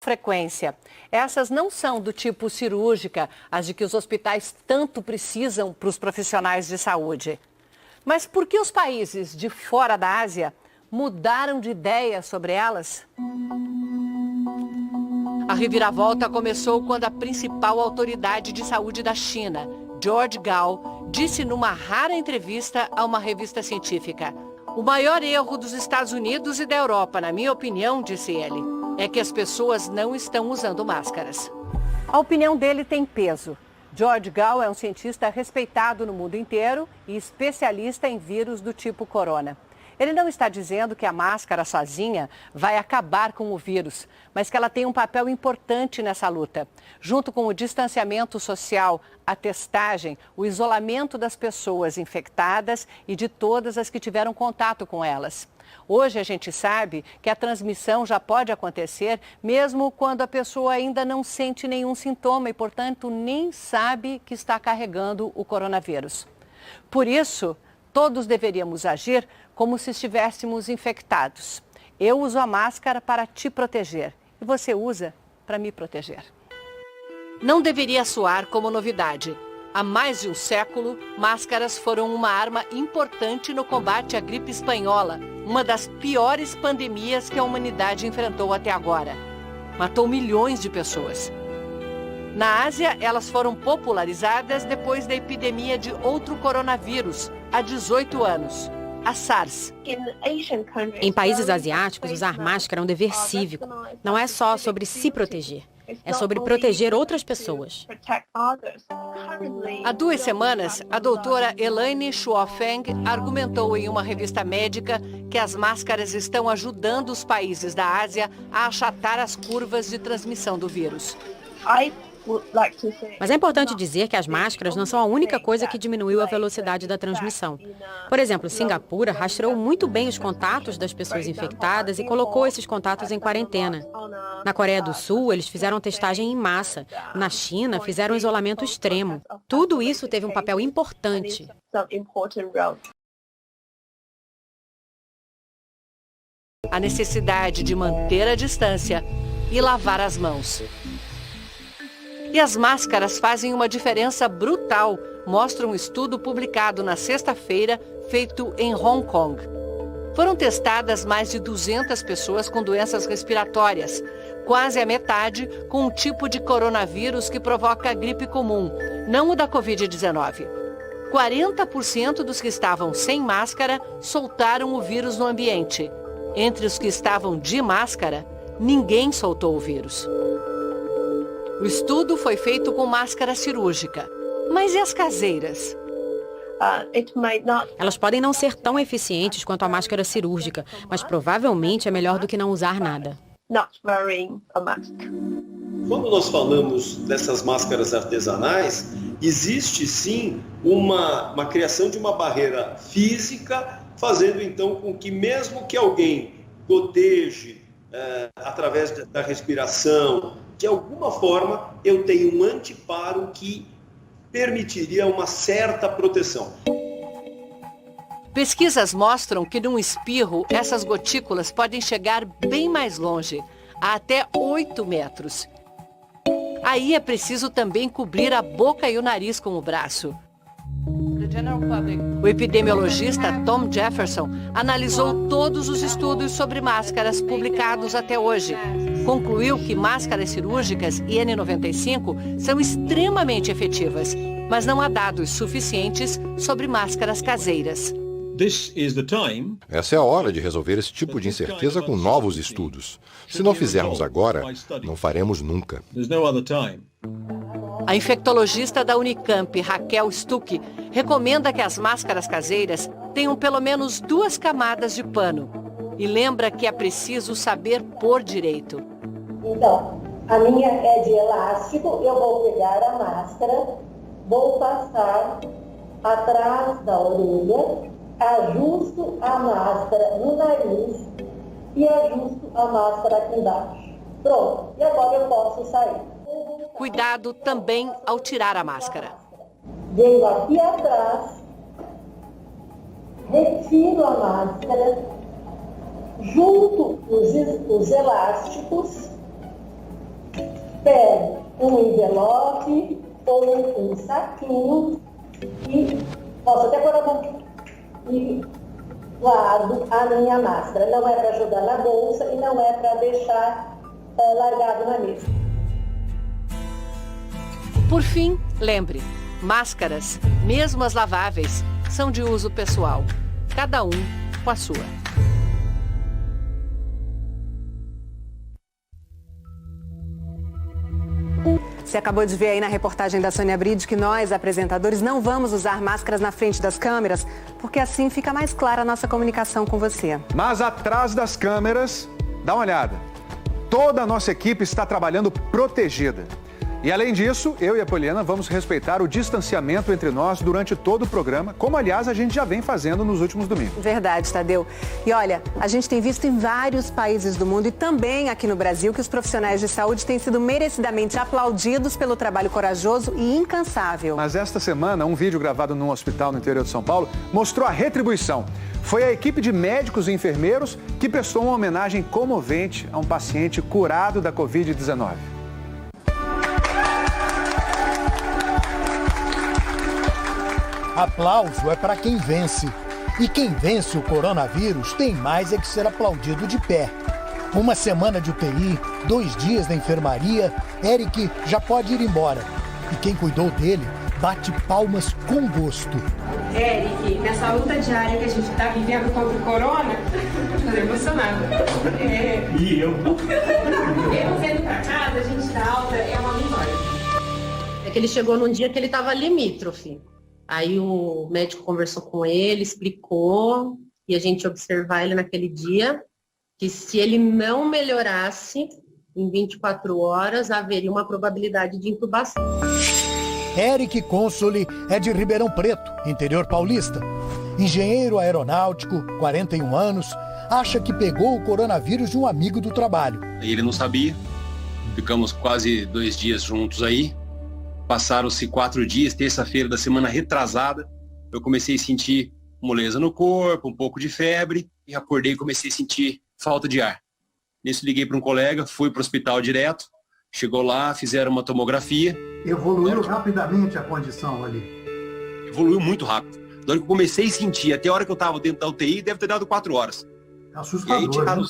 frequência. Essas não são do tipo cirúrgica, as de que os hospitais tanto precisam para os profissionais de saúde. Mas por que os países de fora da Ásia mudaram de ideia sobre elas? A reviravolta começou quando a principal autoridade de saúde da China, George Gao, disse numa rara entrevista a uma revista científica: "O maior erro dos Estados Unidos e da Europa, na minha opinião", disse ele, "é que as pessoas não estão usando máscaras." A opinião dele tem peso. George Gao é um cientista respeitado no mundo inteiro e especialista em vírus do tipo corona. Ele não está dizendo que a máscara sozinha vai acabar com o vírus, mas que ela tem um papel importante nessa luta. Junto com o distanciamento social, a testagem, o isolamento das pessoas infectadas e de todas as que tiveram contato com elas. Hoje a gente sabe que a transmissão já pode acontecer mesmo quando a pessoa ainda não sente nenhum sintoma e, portanto, nem sabe que está carregando o coronavírus. Por isso, todos deveríamos agir como se estivéssemos infectados. Eu uso a máscara para te proteger e você usa para me proteger. Não deveria soar como novidade. Há mais de um século, máscaras foram uma arma importante no combate à gripe espanhola, uma das piores pandemias que a humanidade enfrentou até agora. Matou milhões de pessoas. Na Ásia, elas foram popularizadas depois da epidemia de outro coronavírus, há 18 anos, a SARS. Em países asiáticos, usar máscara é um dever cívico. Não é só sobre se proteger, é sobre proteger outras pessoas. Há 2 semanas, a doutora Elaine Shuofeng argumentou em uma revista médica que as máscaras estão ajudando os países da Ásia a achatar as curvas de transmissão do vírus. Mas é importante dizer que as máscaras não são a única coisa que diminuiu a velocidade da transmissão. Por exemplo, Singapura rastreou muito bem os contatos das pessoas infectadas e colocou esses contatos em quarentena. Na Coreia do Sul, eles fizeram testagem em massa. Na China, fizeram isolamento extremo. Tudo isso teve um papel importante. A necessidade de manter a distância e lavar as mãos. E as máscaras fazem uma diferença brutal, mostra um estudo publicado na sexta-feira, feito em Hong Kong. Foram testadas mais de 200 pessoas com doenças respiratórias, quase a metade com um tipo de coronavírus que provoca a gripe comum, não o da Covid-19. 40% dos que estavam sem máscara soltaram o vírus no ambiente. Entre os que estavam de máscara, ninguém soltou o vírus. O estudo foi feito com máscara cirúrgica. Mas e as caseiras? Elas podem não ser tão eficientes quanto a máscara cirúrgica, mas provavelmente é melhor do que não usar nada. Quando nós falamos dessas máscaras artesanais, existe sim uma criação de uma barreira física, fazendo então com que mesmo que alguém goteje através da respiração, de alguma forma eu tenho um anteparo que permitiria uma certa proteção. Pesquisas mostram que num espirro, essas gotículas podem chegar bem mais longe, a até 8 metros. Aí é preciso também cobrir a boca e o nariz com o braço. O epidemiologista Tom Jefferson analisou todos os estudos sobre máscaras publicados até hoje. Concluiu que máscaras cirúrgicas e N95 são extremamente efetivas, mas não há dados suficientes sobre máscaras caseiras. Essa é a hora de resolver esse tipo de incerteza com novos estudos. Se não fizermos agora, não faremos nunca. A infectologista da Unicamp, Raquel Stuck, recomenda que as máscaras caseiras tenham pelo menos 2 camadas de pano. E lembra que é preciso saber pôr direito. Então, a minha é de elástico, eu vou pegar a máscara, vou passar atrás da orelha, ajusto a máscara no nariz e ajusto a máscara aqui embaixo. Pronto, e agora eu posso sair. Cuidado também ao tirar a máscara. Venho aqui atrás, retiro a máscara, junto os elásticos um envelope ou um saquinho e posso até pôr a mão e guardo a minha máscara. Não é para jogar na bolsa e não é para deixar largado na mesa. Por fim, lembre, máscaras, mesmo as laváveis, são de uso pessoal. Cada um com a sua. Você acabou de ver aí na reportagem da Sônia Bride que nós, apresentadores, não vamos usar máscaras na frente das câmeras, porque assim fica mais clara a nossa comunicação com você. Mas atrás das câmeras, dá uma olhada. Toda a nossa equipe está trabalhando protegida. E além disso, eu e a Poliana vamos respeitar o distanciamento entre nós durante todo o programa, como aliás a gente já vem fazendo nos últimos domingos. Verdade, Tadeu. E olha, a gente tem visto em vários países do mundo e também aqui no Brasil que os profissionais de saúde têm sido merecidamente aplaudidos pelo trabalho corajoso e incansável. Mas esta semana, um vídeo gravado num hospital no interior de São Paulo mostrou a retribuição. Foi a equipe de médicos e enfermeiros que prestou uma homenagem comovente a um paciente curado da Covid-19. Aplauso é para quem vence. E quem vence o coronavírus tem mais é que ser aplaudido de pé. Uma semana de UTI, 2 dias na enfermaria, Eric já pode ir embora. E quem cuidou dele bate palmas com gosto. Eric, nessa luta diária que a gente está vivendo contra o corona, estou emocionada. E eu? Eu vendo para casa, a gente dá alta, é uma vitória. É que ele chegou num dia que ele estava limítrofe. Aí o médico conversou com ele, explicou, e a gente observar ele naquele dia, que se ele não melhorasse em 24 horas, haveria uma probabilidade de intubação. Eric Consoli é de Ribeirão Preto, interior paulista. Engenheiro aeronáutico, 41 anos, acha que pegou o coronavírus de um amigo do trabalho. Ele não sabia, ficamos quase 2 dias juntos aí. Passaram-se 4 dias, terça-feira da semana retrasada, eu comecei a sentir moleza no corpo, um pouco de febre, e acordei e comecei a sentir falta de ar. Nisso liguei para um colega, fui para o hospital direto, chegou lá, fizeram uma tomografia. Evoluiu rapidamente a condição ali? Evoluiu muito rápido. Da hora que eu comecei a sentir, até a hora que eu estava dentro da UTI, deve ter dado 4 horas. Assustador, e aí tiraram né?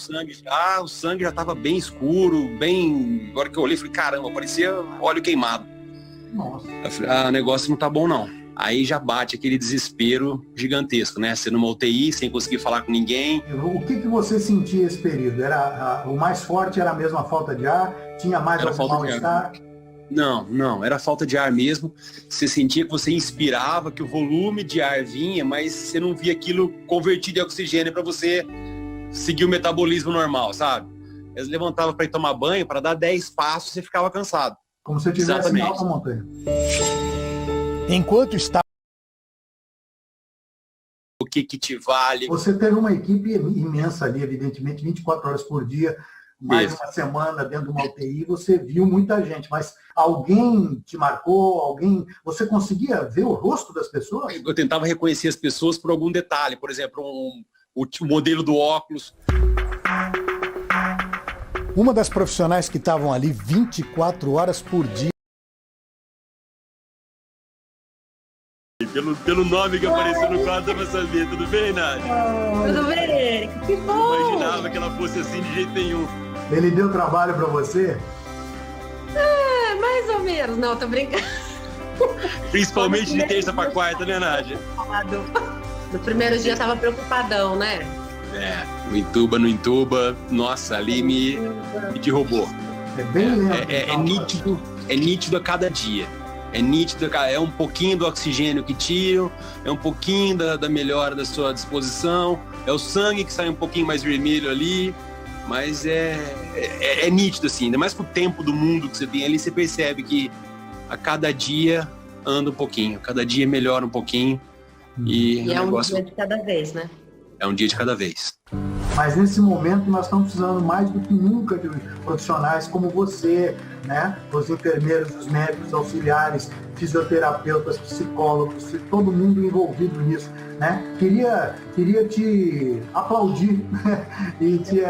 o sangue já estava bem escuro, bem... Agora que eu olhei, falei, caramba, parecia óleo queimado. Nossa. Eu falei, o negócio não tá bom não. Aí já bate aquele desespero gigantesco, né? Você numa UTI, sem conseguir falar com ninguém. O que você sentia esse período? O mais forte era mesmo a falta de ar? Tinha mais algum mal-estar? Não, era falta de ar mesmo. Você sentia que você inspirava, que o volume de ar vinha, mas você não via aquilo convertido em oxigênio para você seguir o metabolismo normal, sabe? Eles levantavam para ir tomar banho, para dar 10 passos, você ficava cansado. Como se estivesse em alta montanha. Enquanto está... O que te vale? Você teve uma equipe imensa ali, evidentemente, 24 horas por dia, mais uma semana dentro de uma UTI, você viu muita gente, mas alguém te marcou, você conseguia ver o rosto das pessoas? Eu tentava reconhecer as pessoas por algum detalhe, por exemplo, o modelo do óculos. Uma das profissionais que estavam ali 24 horas por dia. Pelo nome que apareceu no quadro, dá pra saber. Tudo bem, Nádia? Tudo bem, Eric? Que bom! Não imaginava que ela fosse assim de jeito nenhum. Ele deu trabalho pra você? Mais ou menos. Não, tô brincando. Principalmente de terça pra quarta, né, Nádia? No primeiro dia eu tava preocupadão, né? No intuba, não intuba, nossa, ali me derrubou. É bem lento. É nítido a cada dia. É nítido, é um pouquinho do oxigênio que tiram, é um pouquinho da melhora da sua disposição, é o sangue que sai um pouquinho mais vermelho ali, mas é nítido assim, ainda mais com o tempo do mundo que você tem ali, você percebe que a cada dia anda um pouquinho, cada dia melhora um pouquinho. E é um dia de cada vez, né? É um dia de cada vez. Mas nesse momento nós estamos precisando mais do que nunca de profissionais como você, né? Os enfermeiros, os médicos auxiliares, fisioterapeutas, psicólogos, todo mundo envolvido nisso, né? Queria te aplaudir, né? E te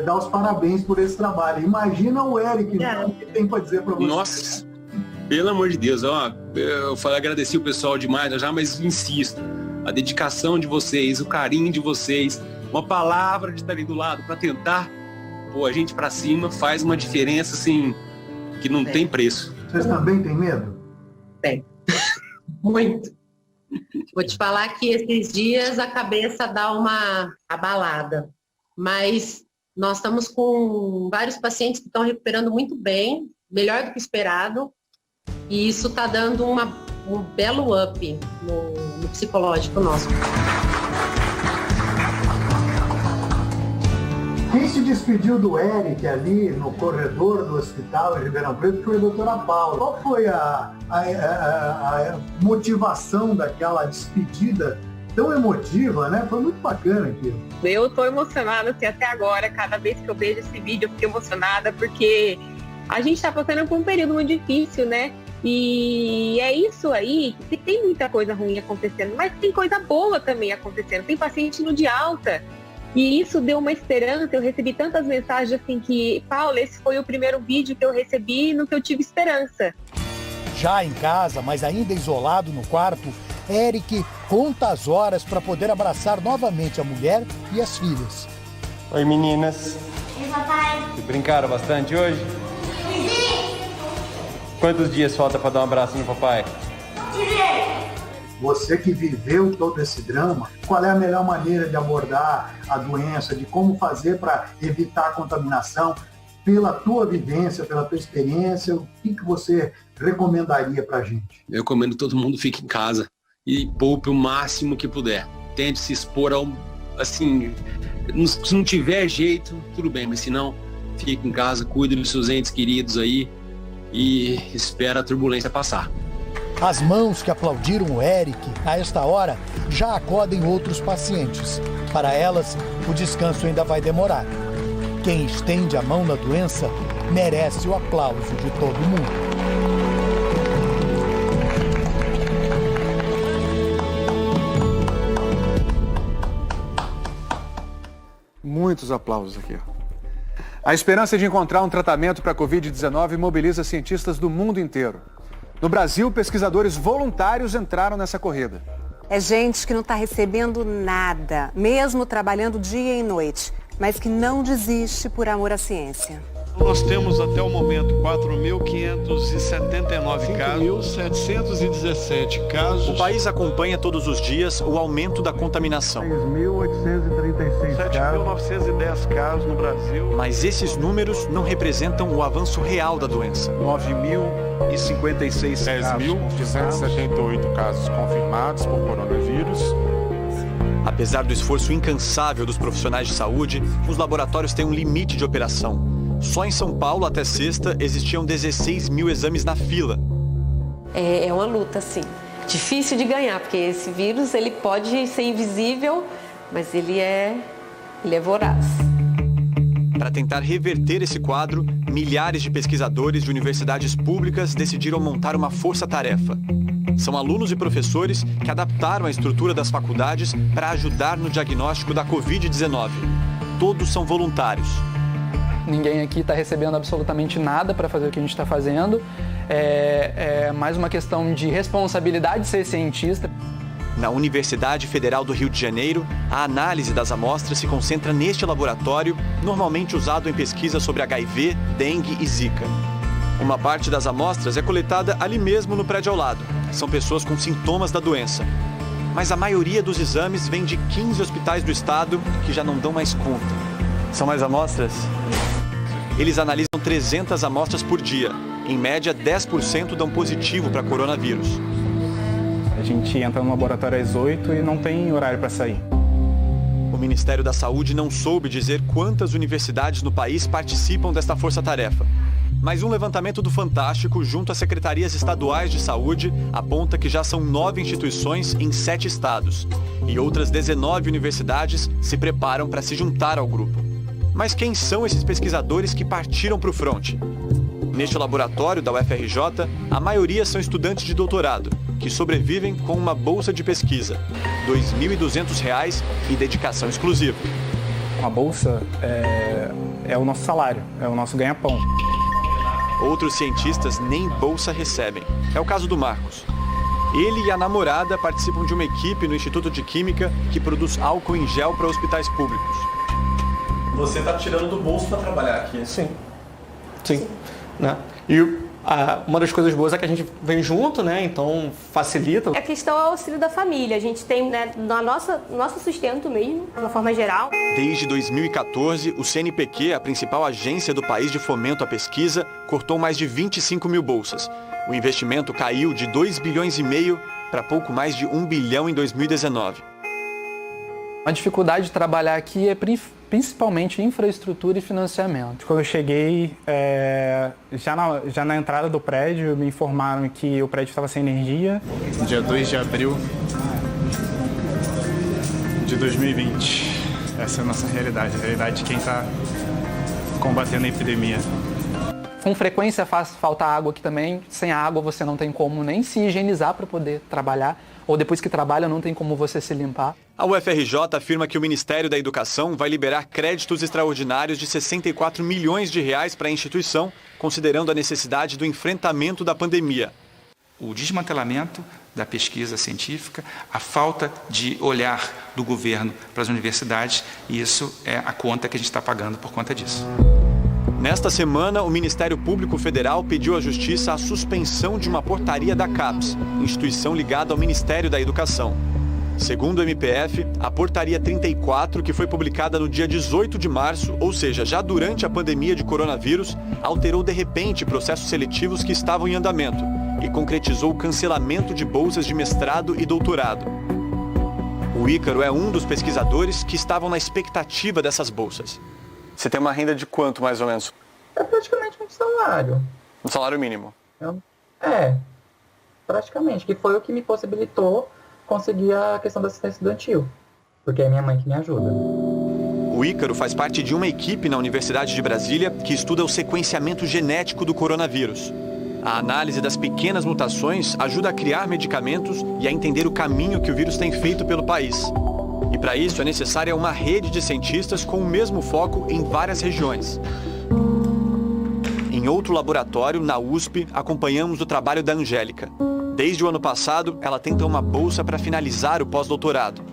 dar os parabéns por esse trabalho. Imagina o Eric, o que tem para dizer para você. Nossa, pelo amor de Deus, eu agradeci o pessoal demais, mas insisto, a dedicação de vocês, o carinho de vocês, uma palavra de estar ali do lado para tentar pôr a gente para cima faz uma diferença assim que não tem preço. Vocês também têm medo? Tem. Muito. Vou te falar que esses dias a cabeça dá uma abalada, mas nós estamos com vários pacientes que estão recuperando muito bem, melhor do que esperado, e isso está dando um belo up no psicológico nosso. Quem se despediu do Eric ali no corredor do hospital em Ribeirão Preto foi a doutora Paula. Qual foi a motivação daquela despedida tão emotiva, né? Foi muito bacana aquilo. Eu tô emocionada assim, até agora, cada vez que eu vejo esse vídeo eu fico emocionada, porque a gente tá passando por um período muito difícil, né? E é isso aí, que tem muita coisa ruim acontecendo, mas tem coisa boa também acontecendo. Tem paciente indo de alta. E isso deu uma esperança, eu recebi tantas mensagens assim que, Paula, esse foi o primeiro vídeo que eu recebi no que eu tive esperança. Já em casa, mas ainda isolado no quarto, Eric conta as horas para poder abraçar novamente a mulher e as filhas. Oi, meninas. Oi, papai. Vocês brincaram bastante hoje? Sim. Quantos dias falta para dar um abraço no papai? Você que viveu todo esse drama, qual é a melhor maneira de abordar a doença, de como fazer para evitar a contaminação? Pela tua vivência, pela tua experiência, o que você recomendaria para a gente? Eu recomendo que todo mundo fique em casa e poupe o máximo que puder. Tente se expor assim, se não tiver jeito, tudo bem, mas se não, fique em casa, cuide dos seus entes queridos aí e espera a turbulência passar. As mãos que aplaudiram o Eric, a esta hora, já acodem outros pacientes. Para elas, o descanso ainda vai demorar. Quem estende a mão na doença merece o aplauso de todo mundo. Muitos aplausos aqui. A esperança de encontrar um tratamento para a Covid-19 mobiliza cientistas do mundo inteiro. No Brasil, pesquisadores voluntários entraram nessa corrida. É gente que não está recebendo nada, mesmo trabalhando dia e noite, mas que não desiste por amor à ciência. Nós temos até o momento 4.579 casos, 5.717 casos. O país acompanha todos os dias o aumento da contaminação. 6.836 casos. 7.910 casos no Brasil. Mas esses números não representam o avanço real da doença. 9.056 casos. 10.278 casos confirmados por coronavírus. Apesar do esforço incansável dos profissionais de saúde, os laboratórios têm um limite de operação. Só em São Paulo, até sexta, existiam 16 mil exames na fila. É uma luta, sim. Difícil de ganhar, porque esse vírus ele pode ser invisível, mas ele é voraz. Para tentar reverter esse quadro, milhares de pesquisadores de universidades públicas decidiram montar uma força-tarefa. São alunos e professores que adaptaram a estrutura das faculdades para ajudar no diagnóstico da Covid-19. Todos são voluntários. Ninguém aqui está recebendo absolutamente nada para fazer o que a gente está fazendo. É mais uma questão de responsabilidade de ser cientista. Na Universidade Federal do Rio de Janeiro, a análise das amostras se concentra neste laboratório, normalmente usado em pesquisa sobre HIV, dengue e zika. Uma parte das amostras é coletada ali mesmo no prédio ao lado. São pessoas com sintomas da doença. Mas a maioria dos exames vem de 15 hospitais do estado que já não dão mais conta. São mais amostras? Eles analisam 300 amostras por dia. Em média, 10% dão positivo para coronavírus. A gente entra no laboratório às 8 e não tem horário para sair. O Ministério da Saúde não soube dizer quantas universidades no país participam desta força-tarefa. Mas um levantamento do Fantástico, junto às secretarias estaduais de saúde, aponta que já são 9 instituições em 7 estados. E outras 19 universidades se preparam para se juntar ao grupo. Mas quem são esses pesquisadores que partiram para o fronte? Neste laboratório da UFRJ, a maioria são estudantes de doutorado, que sobrevivem com uma bolsa de pesquisa, R$ 2.200 e dedicação exclusiva. A bolsa é o nosso salário, é o nosso ganha-pão. Outros cientistas nem bolsa recebem. É o caso do Marcos. Ele e a namorada participam de uma equipe no Instituto de Química que produz álcool em gel para hospitais públicos. Você está tirando do bolso para trabalhar aqui? Sim. Né? E uma das coisas boas é que a gente vem junto, né? Então facilita. A questão é o auxílio da família. A gente tem, né, nosso sustento mesmo, de uma forma geral. Desde 2014, o CNPq, a principal agência do país de fomento à pesquisa, cortou mais de 25 mil bolsas. O investimento caiu de 2,5 bilhões para pouco mais de 1 bilhão em 2019. A dificuldade de trabalhar aqui é principalmente infraestrutura e financiamento. Quando eu cheguei, já na entrada do prédio, me informaram que o prédio estava sem energia. Dia 2 de abril de 2020. Essa é a nossa realidade, a realidade de quem está combatendo a epidemia. Com frequência faz falta água aqui também. Sem água você não tem como nem se higienizar para poder trabalhar. Ou depois que trabalha não tem como você se limpar. A UFRJ afirma que o Ministério da Educação vai liberar créditos extraordinários de R$ 64 milhões para a instituição, considerando a necessidade do enfrentamento da pandemia. O desmantelamento da pesquisa científica, a falta de olhar do governo para as universidades, e isso é a conta que a gente está pagando por conta disso. Nesta semana, o Ministério Público Federal pediu à Justiça a suspensão de uma portaria da CAPES, instituição ligada ao Ministério da Educação. Segundo o MPF, a portaria 34, que foi publicada no dia 18 de março, ou seja, já durante a pandemia de coronavírus, alterou de repente processos seletivos que estavam em andamento e concretizou o cancelamento de bolsas de mestrado e doutorado. O Ícaro é um dos pesquisadores que estavam na expectativa dessas bolsas. Você tem uma renda de quanto, mais ou menos? É praticamente um salário. Um salário mínimo? Praticamente, que foi o que me possibilitou conseguir a questão da assistência estudantil, porque é minha mãe que me ajuda. O Ícaro faz parte de uma equipe na Universidade de Brasília que estuda o sequenciamento genético do coronavírus. A análise das pequenas mutações ajuda a criar medicamentos e a entender o caminho que o vírus tem feito pelo país. E para isso é necessária uma rede de cientistas com o mesmo foco em várias regiões. Em outro laboratório, na USP, acompanhamos o trabalho da Angélica. Desde o ano passado, ela tenta uma bolsa para finalizar o pós-doutorado.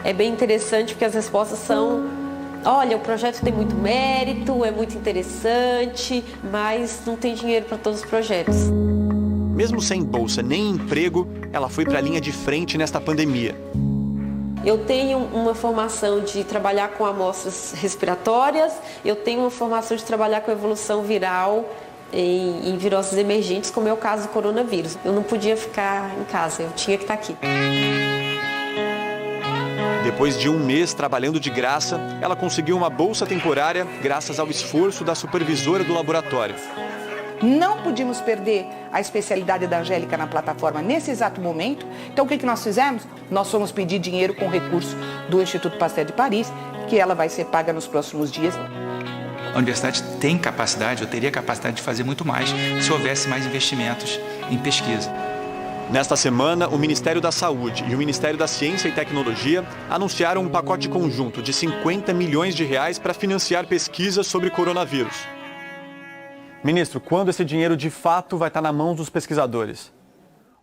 É bem interessante porque as respostas são: olha, o projeto tem muito mérito, é muito interessante, mas não tem dinheiro para todos os projetos. Mesmo sem bolsa nem emprego, ela foi para a linha de frente nesta pandemia. Eu tenho uma formação de trabalhar com amostras respiratórias, eu tenho uma formação de trabalhar com evolução viral em viroses emergentes, como é o caso do coronavírus. Eu não podia ficar em casa, eu tinha que estar aqui. Depois de um mês trabalhando de graça, ela conseguiu uma bolsa temporária graças ao esforço da supervisora do laboratório. Não podíamos perder a especialidade da Angélica na plataforma nesse exato momento. Então, o que nós fizemos? Nós fomos pedir dinheiro com recurso do Instituto Pasteur de Paris, que ela vai ser paga nos próximos dias. A universidade tem capacidade, ou teria capacidade de fazer muito mais, se houvesse mais investimentos em pesquisa. Nesta semana, o Ministério da Saúde e o Ministério da Ciência e Tecnologia anunciaram um pacote conjunto de R$ 50 milhões para financiar pesquisas sobre coronavírus. Ministro, quando esse dinheiro de fato vai estar na mão dos pesquisadores?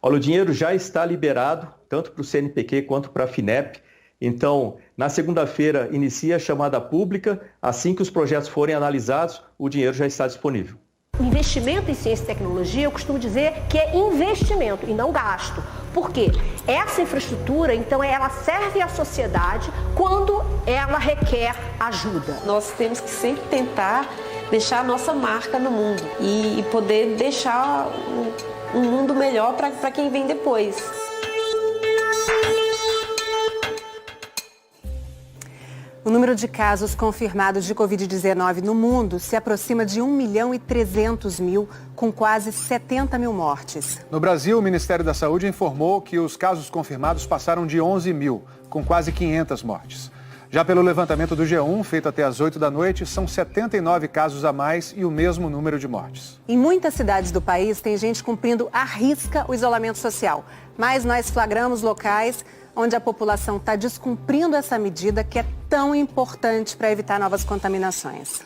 Olha, o dinheiro já está liberado, tanto para o CNPq quanto para a FINEP. Então, na segunda-feira, inicia a chamada pública. Assim que os projetos forem analisados, o dinheiro já está disponível. Investimento em ciência e tecnologia, eu costumo dizer que é investimento e não gasto. Por quê? Essa infraestrutura, então, ela serve à sociedade quando ela requer ajuda. Nós temos que sempre tentar deixar a nossa marca no mundo e poder deixar um mundo melhor para quem vem depois. O número de casos confirmados de Covid-19 no mundo se aproxima de 1.300.000, com quase 70 mil mortes. No Brasil, o Ministério da Saúde informou que os casos confirmados passaram de 11 mil, com quase 500 mortes. Já pelo levantamento do G1, feito até às 8 da noite, são 79 casos a mais e o mesmo número de mortes. Em muitas cidades do país, tem gente cumprindo à risca o isolamento social. Mas nós flagramos locais onde a população está descumprindo essa medida que é tão importante para evitar novas contaminações.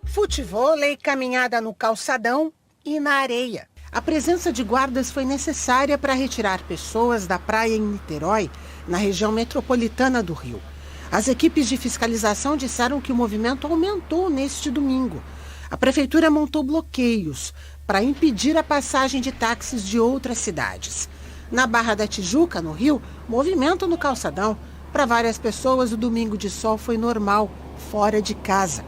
Futevôlei, caminhada no calçadão e na areia. A presença de guardas foi necessária para retirar pessoas da praia em Niterói, na região metropolitana do Rio. As equipes de fiscalização disseram que o movimento aumentou neste domingo. A prefeitura montou bloqueios para impedir a passagem de táxis de outras cidades. Na Barra da Tijuca, no Rio, movimento no calçadão. Para várias pessoas, o domingo de sol foi normal, fora de casa.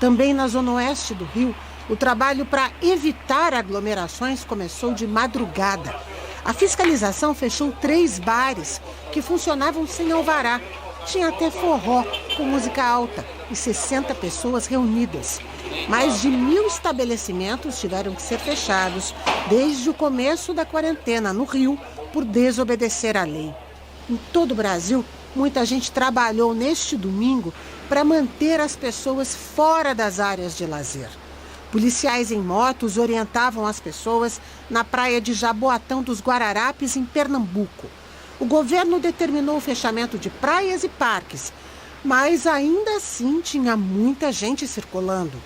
Também na zona oeste do Rio, o trabalho para evitar aglomerações começou de madrugada. A fiscalização fechou 3 bares que funcionavam sem alvará. Tinha até forró com música alta e 60 pessoas reunidas. Mais de 1.000 estabelecimentos tiveram que ser fechados desde o começo da quarentena no Rio por desobedecer à lei. Em todo o Brasil, muita gente trabalhou neste domingo para manter as pessoas fora das áreas de lazer. Policiais em motos orientavam as pessoas na praia de Jaboatão dos Guararapes, em Pernambuco. O governo determinou o fechamento de praias e parques, mas ainda assim tinha muita gente circulando.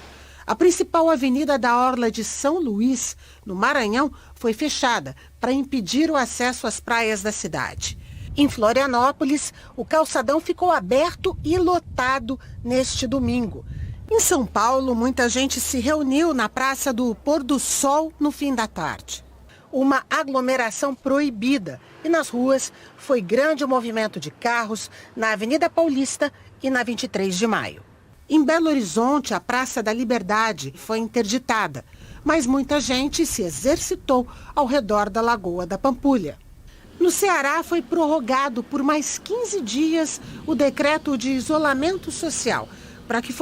A principal avenida da orla de São Luís, no Maranhão, foi fechada para impedir o acesso às praias da cidade. Em Florianópolis, o calçadão ficou aberto e lotado neste domingo. Em São Paulo, muita gente se reuniu na Praça do Pôr do Sol no fim da tarde. Uma aglomeração proibida e nas ruas foi grande o movimento de carros na Avenida Paulista e na 23 de Maio. Em Belo Horizonte, a Praça da Liberdade foi interditada, mas muita gente se exercitou ao redor da Lagoa da Pampulha. No Ceará, foi prorrogado por mais 15 dias o decreto de isolamento social, para que